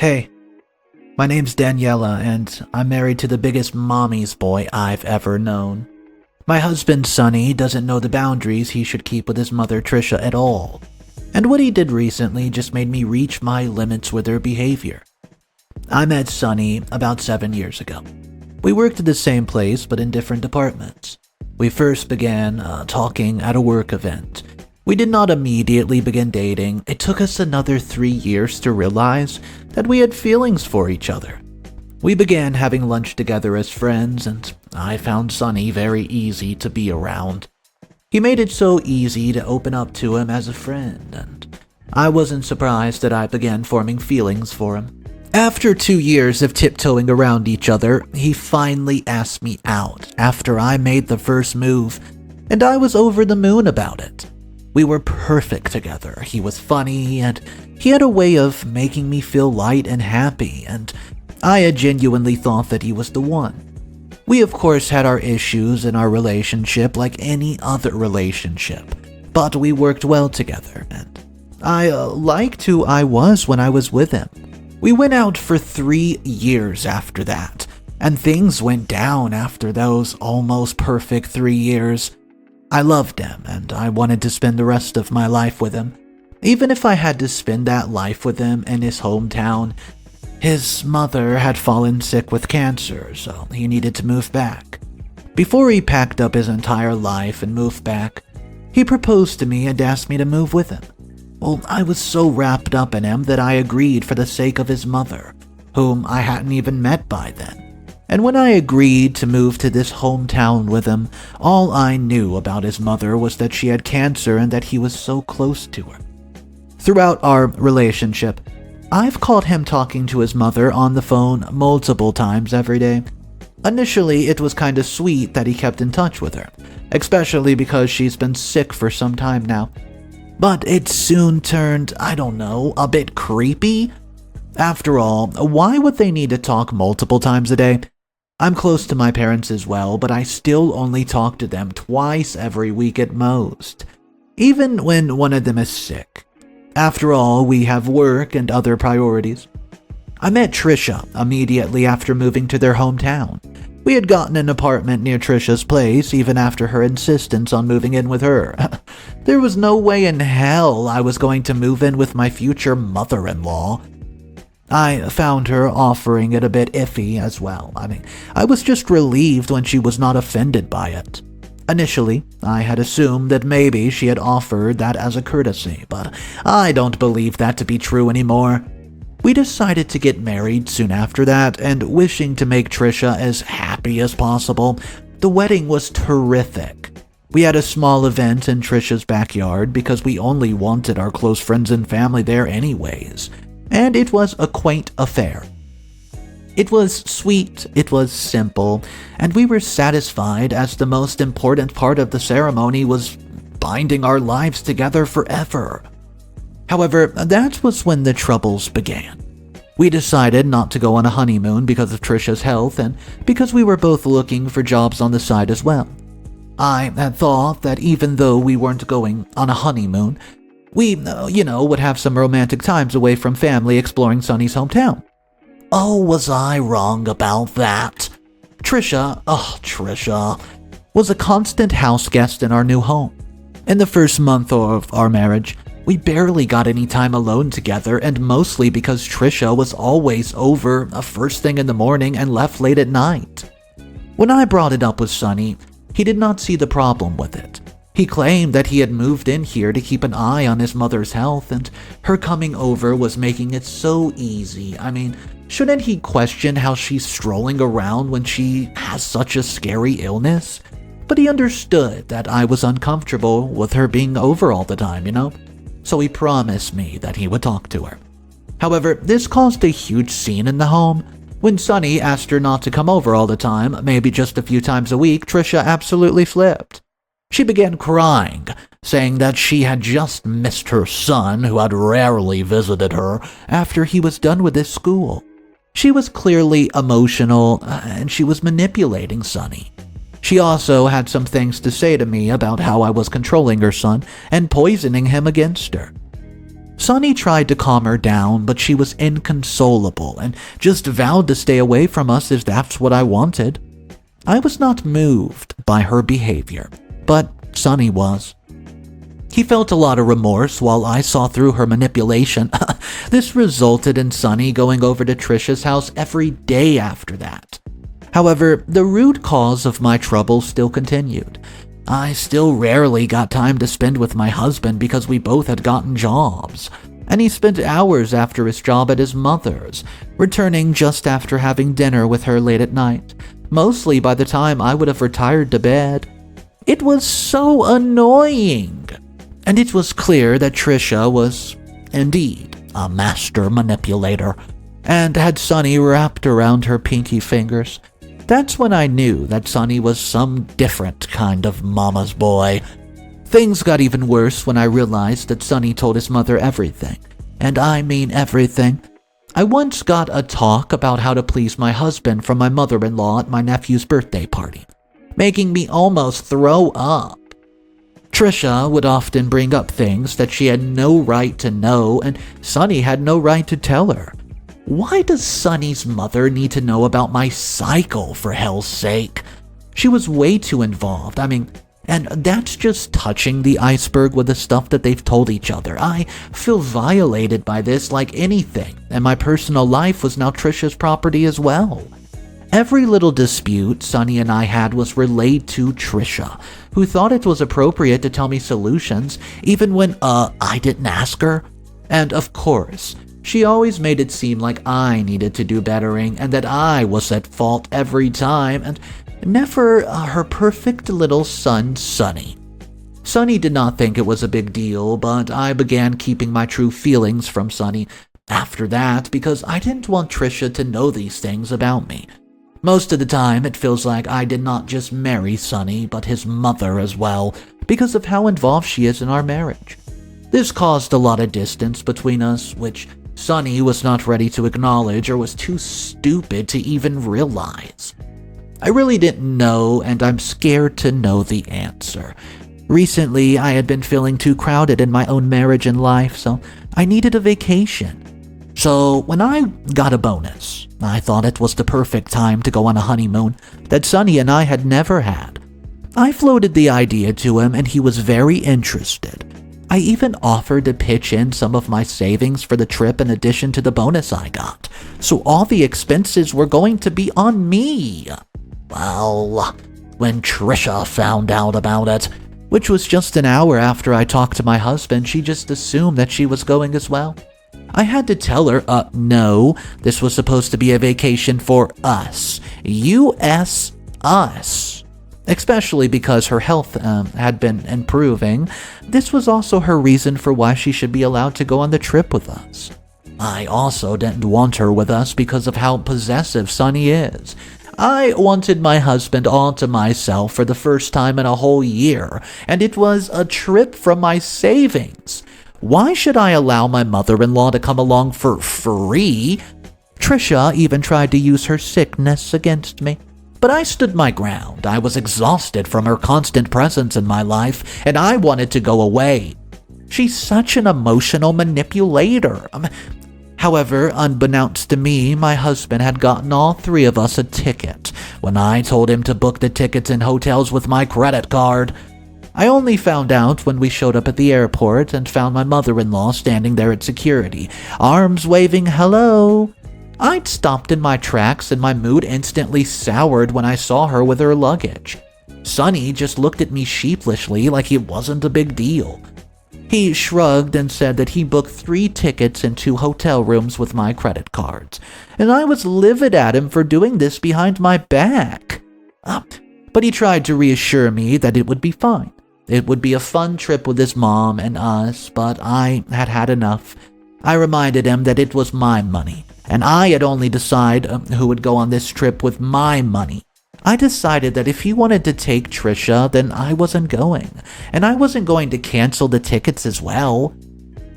Hey, my name's Daniella, and I'm married to the biggest mommy's boy I've ever known. My husband, Sunny, doesn't know the boundaries he should keep with his mother, Trisha, at all. And what he did recently just made me reach my limits with her behavior. I met Sunny about 7 years ago. We worked at the same place, but in different departments. We first began talking at a work event. We did not immediately begin dating. It took us another 3 years to realize that we had feelings for each other. We began having lunch together as friends, and I found Sunny very easy to be around. He made it so easy to open up to him as a friend, and I wasn't surprised that I began forming feelings for him. After 2 years of tiptoeing around each other, he finally asked me out after I made the first move, and I was over the moon about it. We were perfect together. He was funny, and he had a way of making me feel light and happy, and I had genuinely thought that he was the one. We of course had our issues in our relationship like any other relationship, but we worked well together, and I liked who I was when I was with him. We went out for 3 years after that, and things went down after those almost perfect 3 years. I loved him, and I wanted to spend the rest of my life with him. Even if I had to spend that life with him in his hometown, his mother had fallen sick with cancer, so he needed to move back. Before he packed up his entire life and moved back, he proposed to me and asked me to move with him. Well, I was so wrapped up in him that I agreed for the sake of his mother, whom I hadn't even met by then. And when I agreed to move to this hometown with him, all I knew about his mother was that she had cancer and that he was so close to her. Throughout our relationship, I've caught him talking to his mother on the phone multiple times every day. Initially, it was kinda sweet that he kept in touch with her, especially because she's been sick for some time now. But it soon turned, a bit creepy. After all, why would they need to talk multiple times a day? I'm close to my parents as well, but I still only talk to them twice every week at most, even when one of them is sick. After all, we have work and other priorities. I met Trisha immediately after moving to their hometown. We had gotten an apartment near Trisha's place even after her insistence on moving in with her. There was no way in hell I was going to move in with my future mother-in-law. I found her offering it a bit iffy as well. I was just relieved when she was not offended by it. Initially, I had assumed that maybe she had offered that as a courtesy, but I don't believe that to be true anymore. We decided to get married soon after that, and wishing to make Trisha as happy as possible, the wedding was terrific. We had a small event in Trisha's backyard because we only wanted our close friends and family there anyways. And it was a quaint affair. It was sweet, it was simple, and we were satisfied as the most important part of the ceremony was binding our lives together forever. However, that was when the troubles began. We decided not to go on a honeymoon because of Trisha's health and because we were both looking for jobs on the side as well. I had thought that even though we weren't going on a honeymoon, we, would have some romantic times away from family exploring Sunny's hometown. Oh, was I wrong about that? Trisha was a constant house guest in our new home. In the first month of our marriage, we barely got any time alone together, and mostly because Trisha was always over first thing in the morning and left late at night. When I brought it up with Sunny, he did not see the problem with it. He claimed that he had moved in here to keep an eye on his mother's health, and her coming over was making it so easy. Shouldn't he question how she's strolling around when she has such a scary illness? But he understood that I was uncomfortable with her being over all the time, So he promised me that he would talk to her. However, this caused a huge scene in the home. When Sunny asked her not to come over all the time, maybe just a few times a week, Trisha absolutely flipped. She began crying, saying that she had just missed her son, who had rarely visited her, after he was done with his school. She was clearly emotional, and she was manipulating Sunny. She also had some things to say to me about how I was controlling her son and poisoning him against her. Sunny tried to calm her down, but she was inconsolable and just vowed to stay away from us if that's what I wanted. I was not moved by her behavior, but Sunny was. He felt a lot of remorse while I saw through her manipulation. This resulted in Sunny going over to Trisha's house every day after that. However, the root cause of my trouble still continued. I still rarely got time to spend with my husband because we both had gotten jobs, and he spent hours after his job at his mother's, returning just after having dinner with her late at night, mostly by the time I would have retired to bed. It was so annoying, and it was clear that Trisha was, indeed, a master manipulator, and had Sunny wrapped around her pinky fingers. That's when I knew that Sunny was some different kind of mama's boy. Things got even worse when I realized that Sunny told his mother everything, and I mean everything. I once got a talk about how to please my husband from my mother-in-law at my nephew's birthday party, making me almost throw up. Trisha would often bring up things that she had no right to know, and Sunny had no right to tell her. Why does Sunny's mother need to know about my cycle, for hell's sake? She was way too involved. And that's just touching the iceberg with the stuff that they've told each other. I feel violated by this like anything, and my personal life was now Trisha's property as well. Every little dispute Sunny and I had was relayed to Trisha, who thought it was appropriate to tell me solutions, even when, I didn't ask her. And of course, she always made it seem like I needed to do bettering and that I was at fault every time, and never her perfect little son, Sunny. Sunny did not think it was a big deal, but I began keeping my true feelings from Sunny after that because I didn't want Trisha to know these things about me. Most of the time, it feels like I did not just marry Sunny, but his mother as well, because of how involved she is in our marriage. This caused a lot of distance between us, which Sunny was not ready to acknowledge or was too stupid to even realize. I really didn't know, and I'm scared to know the answer. Recently, I had been feeling too crowded in my own marriage and life, so I needed a vacation. So when I got a bonus, I thought it was the perfect time to go on a honeymoon that Sunny and I had never had. I floated the idea to him, and he was very interested. I even offered to pitch in some of my savings for the trip in addition to the bonus I got, so all the expenses were going to be on me. Well, when Trisha found out about it, which was just an hour after I talked to my husband, she just assumed that she was going as well. I had to tell her, no, this was supposed to be a vacation for us. U.S. us. Especially because her health had been improving. This was also her reason for why she should be allowed to go on the trip with us. I also didn't want her with us because of how possessive Sunny is. I wanted my husband all to myself for the first time in a whole year, and it was a trip from my savings. Why should I allow my mother-in-law to come along for free? Trisha even tried to use her sickness against me. But I stood my ground. I was exhausted from her constant presence in my life, and I wanted to go away. She's such an emotional manipulator. However, unbeknownst to me, my husband had gotten all three of us a ticket when I told him to book the tickets in hotels with my credit card. I only found out when we showed up at the airport and found my mother-in-law standing there at security, arms waving hello. I'd stopped in my tracks and my mood instantly soured when I saw her with her luggage. Sunny just looked at me sheepishly like it wasn't a big deal. He shrugged and said that he booked 3 tickets and 2 hotel rooms with my credit cards, and I was livid at him for doing this behind my back. But he tried to reassure me that it would be fine. It would be a fun trip with his mom and us, but I had had enough. I reminded him that it was my money, and I had only decided who would go on this trip with my money. I decided that if he wanted to take Trisha, then I wasn't going, and I wasn't going to cancel the tickets as well.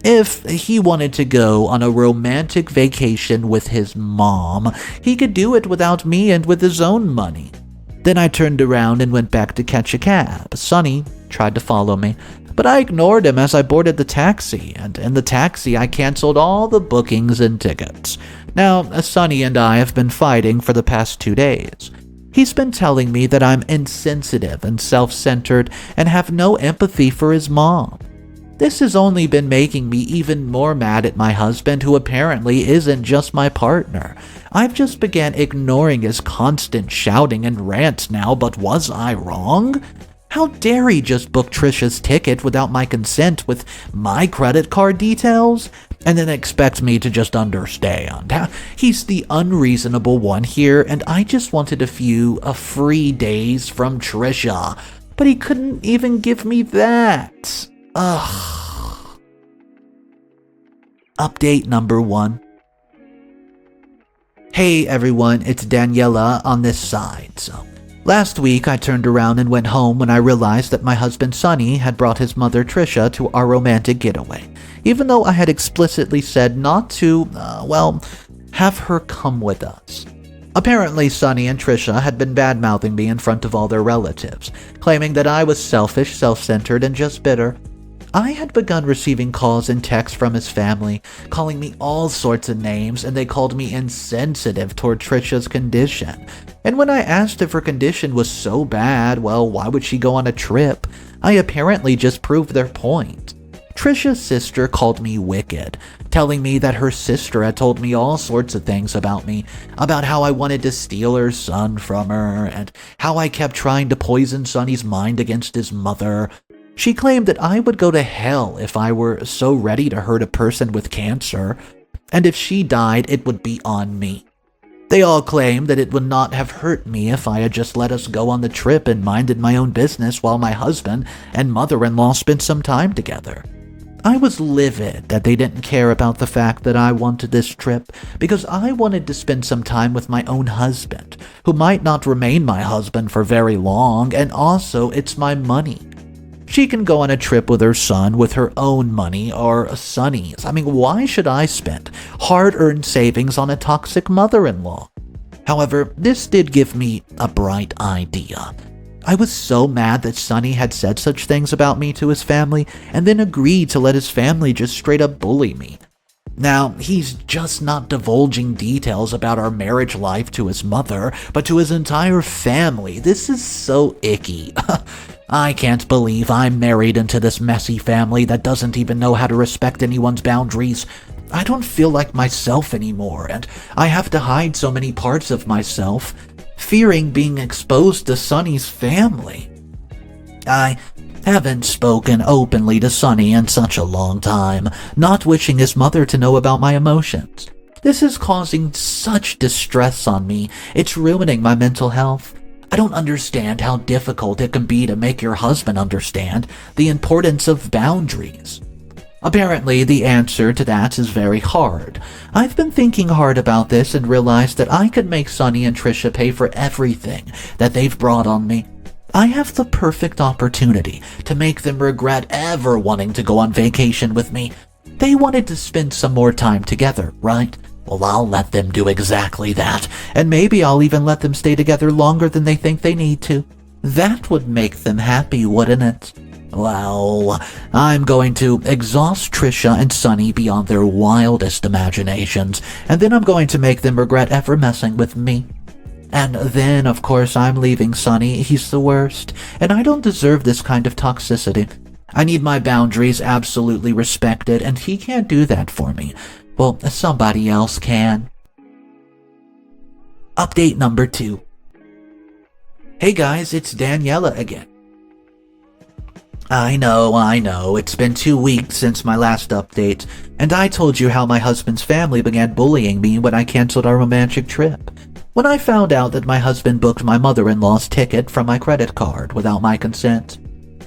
If he wanted to go on a romantic vacation with his mom, he could do it without me and with his own money. Then I turned around and went back to catch a cab. Sunny tried to follow me. But I ignored him as I boarded the taxi, and in the taxi I canceled all the bookings and tickets. Now, Sunny and I have been fighting for the past 2 days. He's been telling me that I'm insensitive and self-centered and have no empathy for his mom. This has only been making me even more mad at my husband, who apparently isn't just my partner. I've just began ignoring his constant shouting and rants now, but was I wrong? How dare he just book Trisha's ticket without my consent with my credit card details? And then expect me to just understand. He's the unreasonable one here, and I just wanted a few free days from Trisha. But he couldn't even give me that. Ugh. Update number 1. Hey everyone, it's Daniella on this side. So, last week I turned around and went home when I realized that my husband Sunny had brought his mother Trisha to our romantic getaway, even though I had explicitly said not to, have her come with us. Apparently, Sunny and Trisha had been bad-mouthing me in front of all their relatives, claiming that I was selfish, self-centered, and just bitter. I had begun receiving calls and texts from his family, calling me all sorts of names, and they called me insensitive toward Trisha's condition. And when I asked if her condition was so bad, why would she go on a trip? I apparently just proved their point. Trisha's sister called me wicked, telling me that her sister had told me all sorts of things about me, about how I wanted to steal her son from her, and how I kept trying to poison Sunny's mind against his mother. She claimed that I would go to hell if I were so ready to hurt a person with cancer, and if she died, it would be on me. They all claimed that it would not have hurt me if I had just let us go on the trip and minded my own business while my husband and mother-in-law spent some time together. I was livid that they didn't care about the fact that I wanted this trip, because I wanted to spend some time with my own husband, who might not remain my husband for very long, and also it's my money. She can go on a trip with her son with her own money or Sunny's. Why should I spend hard-earned savings on a toxic mother-in-law? However, this did give me a bright idea. I was so mad that Sunny had said such things about me to his family and then agreed to let his family just straight up bully me. Now, he's just not divulging details about our marriage life to his mother, but to his entire family. This is so icky. I can't believe I'm married into this messy family that doesn't even know how to respect anyone's boundaries. I don't feel like myself anymore, and I have to hide so many parts of myself, fearing being exposed to Sunny's family. I haven't spoken openly to Sunny in such a long time, not wishing his mother to know about my emotions. This is causing such distress on me, it's ruining my mental health. I don't understand how difficult it can be to make your husband understand the importance of boundaries. Apparently, the answer to that is very hard. I've been thinking hard about this and realized that I could make Sunny and Trisha pay for everything that they've brought on me. I have the perfect opportunity to make them regret ever wanting to go on vacation with me. They wanted to spend some more time together, right? Well, I'll let them do exactly that, and maybe I'll even let them stay together longer than they think they need to. That would make them happy, wouldn't it? Well, I'm going to exhaust Trisha and Sunny beyond their wildest imaginations, and then I'm going to make them regret ever messing with me. And then, of course, I'm leaving Sunny. He's the worst, and I don't deserve this kind of toxicity. I need my boundaries absolutely respected, and he can't do that for me. Well, somebody else can. Update number 2. Hey guys, it's Daniella again. I know, it's been 2 weeks since my last update, and I told you how my husband's family began bullying me when I canceled our romantic trip. When I found out that my husband booked my mother-in-law's ticket from my credit card without my consent.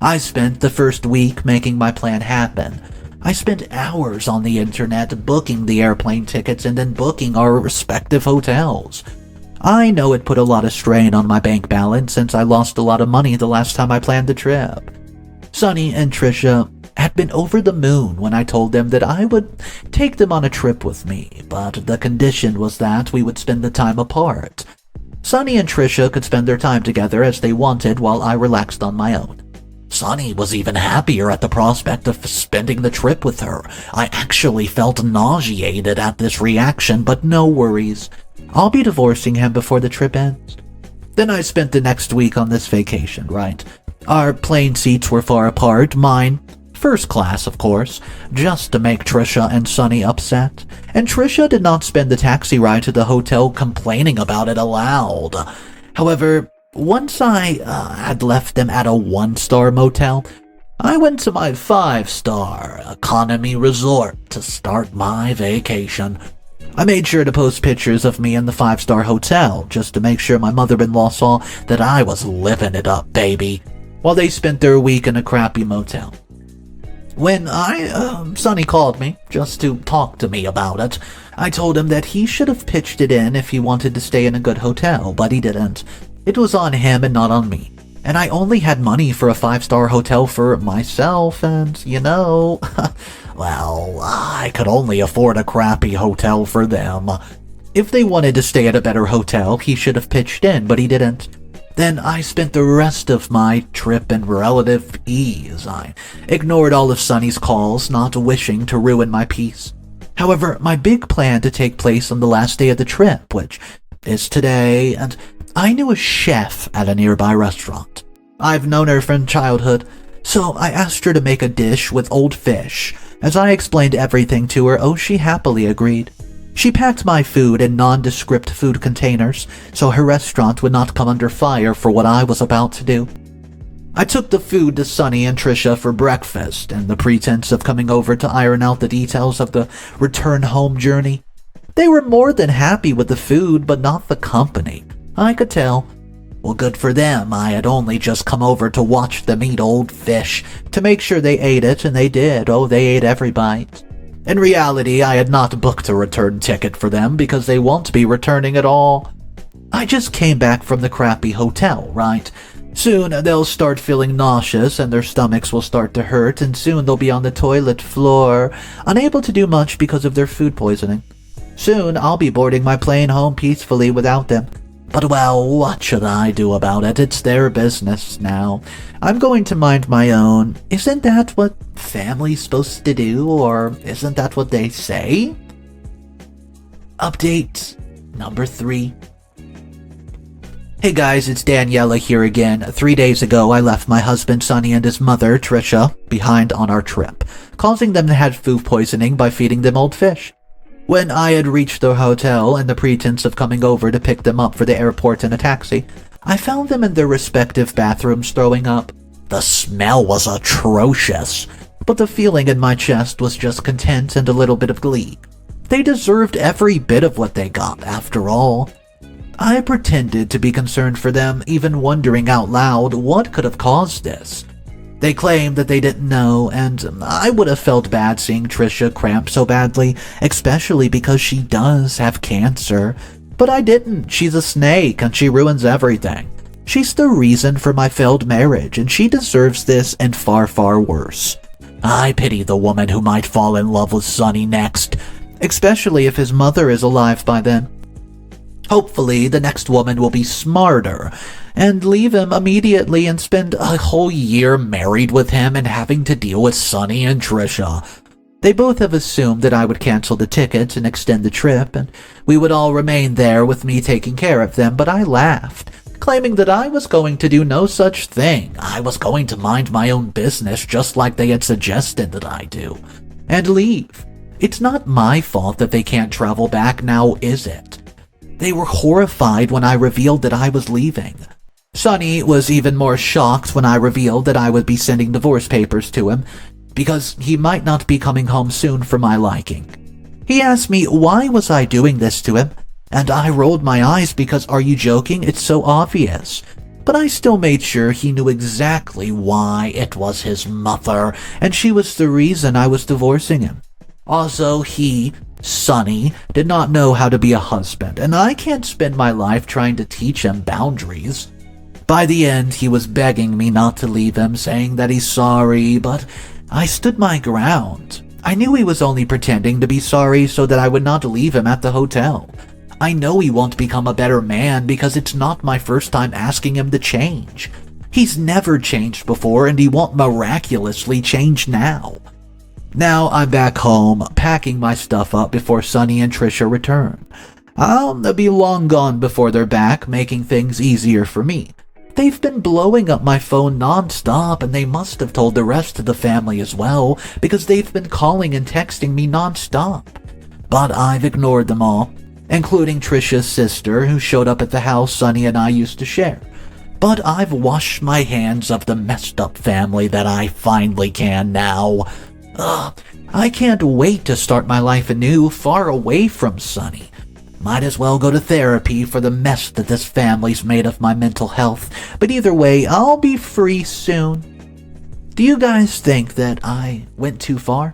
I spent the first week making my plan happen. I spent hours on the internet booking the airplane tickets and then booking our respective hotels. I know it put a lot of strain on my bank balance since I lost a lot of money the last time I planned the trip. Sunny and Trisha had been over the moon when I told them that I would take them on a trip with me, but the condition was that we would spend the time apart. Sunny and Trisha could spend their time together as they wanted while I relaxed on my own. Sunny was even happier at the prospect of spending the trip with her. I actually felt nauseated at this reaction, but no worries. I'll be divorcing him before the trip ends. Then I spent the next week on this vacation, right? Our plane seats were far apart, mine first class, of course, just to make Trisha and Sunny upset. And Trisha did not spend the taxi ride to the hotel complaining about it aloud. However, once I had left them at a 1-star motel, I went to my 5-star economy resort to start my vacation. I made sure to post pictures of me in the 5-star hotel just to make sure my mother-in-law saw that I was living it up, baby, while they spent their week in a crappy motel. When Sunny called me just to talk to me about it, I told him that he should have pitched it in if he wanted to stay in a good hotel, but he didn't. It was on him and not on me. And I only had money for a 5-star hotel for myself, and, well, I could only afford a crappy hotel for them. If they wanted to stay at a better hotel, he should have pitched in, but he didn't. Then I spent the rest of my trip in relative ease. I ignored all of Sunny's calls, not wishing to ruin my peace. However, my big plan to take place on the last day of the trip, which is today, and I knew a chef at a nearby restaurant. I've known her from childhood, so I asked her to make a dish with old fish. As I explained everything to her, she happily agreed. She packed my food in nondescript food containers, so her restaurant would not come under fire for what I was about to do. I took the food to Sunny and Trisha for breakfast, in the pretense of coming over to iron out the details of the return home journey. They were more than happy with the food, but not the company. I could tell. Well, good for them. I had only just come over to watch them eat old fish, to make sure they ate it, and they did. They ate every bite. In reality, I had not booked a return ticket for them because they won't be returning at all. I just came back from the crappy hotel, right? Soon they'll start feeling nauseous and their stomachs will start to hurt, and soon they'll be on the toilet floor, unable to do much because of their food poisoning. Soon I'll be boarding my plane home peacefully without them. But well, what should I do about it? It's their business now. I'm going to mind my own. Isn't that what family's supposed to do, or isn't that what they say? Update number 3. Hey guys, it's Daniella here again. 3 days ago, I left my husband Sunny and his mother, Trisha, behind on our trip, causing them to have food poisoning by feeding them old fish. When I had reached the hotel in the pretense of coming over to pick them up for the airport in a taxi, I found them in their respective bathrooms throwing up. The smell was atrocious, but the feeling in my chest was just content and a little bit of glee. They deserved every bit of what they got, after all. I pretended to be concerned for them, even wondering out loud what could have caused this. They claimed that they didn't know, and I would have felt bad seeing Trisha cramp so badly, especially because she does have cancer. But I didn't. She's a snake, and she ruins everything. She's the reason for my failed marriage, and she deserves this and far, far worse. I pity the woman who might fall in love with Sunny next, especially if his mother is alive by then. Hopefully, the next woman will be smarter and leave him immediately and spend a whole year married with him and having to deal with Sunny and Trisha. They both have assumed that I would cancel the tickets and extend the trip, and we would all remain there with me taking care of them, but I laughed, claiming that I was going to do no such thing. I was going to mind my own business just like they had suggested that I do, and leave. It's not my fault that they can't travel back now, is it? They were horrified when I revealed that I was leaving. Sunny was even more shocked when I revealed that I would be sending divorce papers to him, because he might not be coming home soon for my liking. He asked me why was I doing this to him, and I rolled my eyes because, are you joking? It's so obvious. But I still made sure he knew exactly why. It was his mother, and she was the reason I was divorcing him. Also, Sunny, did not know how to be a husband, and I can't spend my life trying to teach him boundaries. By the end, he was begging me not to leave him, saying that he's sorry, but I stood my ground. I knew he was only pretending to be sorry so that I would not leave him at the hotel. I know he won't become a better man because it's not my first time asking him to change. He's never changed before, and he won't miraculously change now. Now I'm back home, packing my stuff up before Sunny and Trisha return. I'll be long gone before they're back, making things easier for me. They've been blowing up my phone non-stop, and they must have told the rest of the family as well, because they've been calling and texting me non-stop. But I've ignored them all, including Trisha's sister, who showed up at the house Sunny and I used to share. But I've washed my hands of the messed up family that I finally can now. I can't wait to start my life anew, far away from Sunny. Might as well go to therapy for the mess that this family's made of my mental health, but either way, I'll be free soon. Do you guys think that I went too far?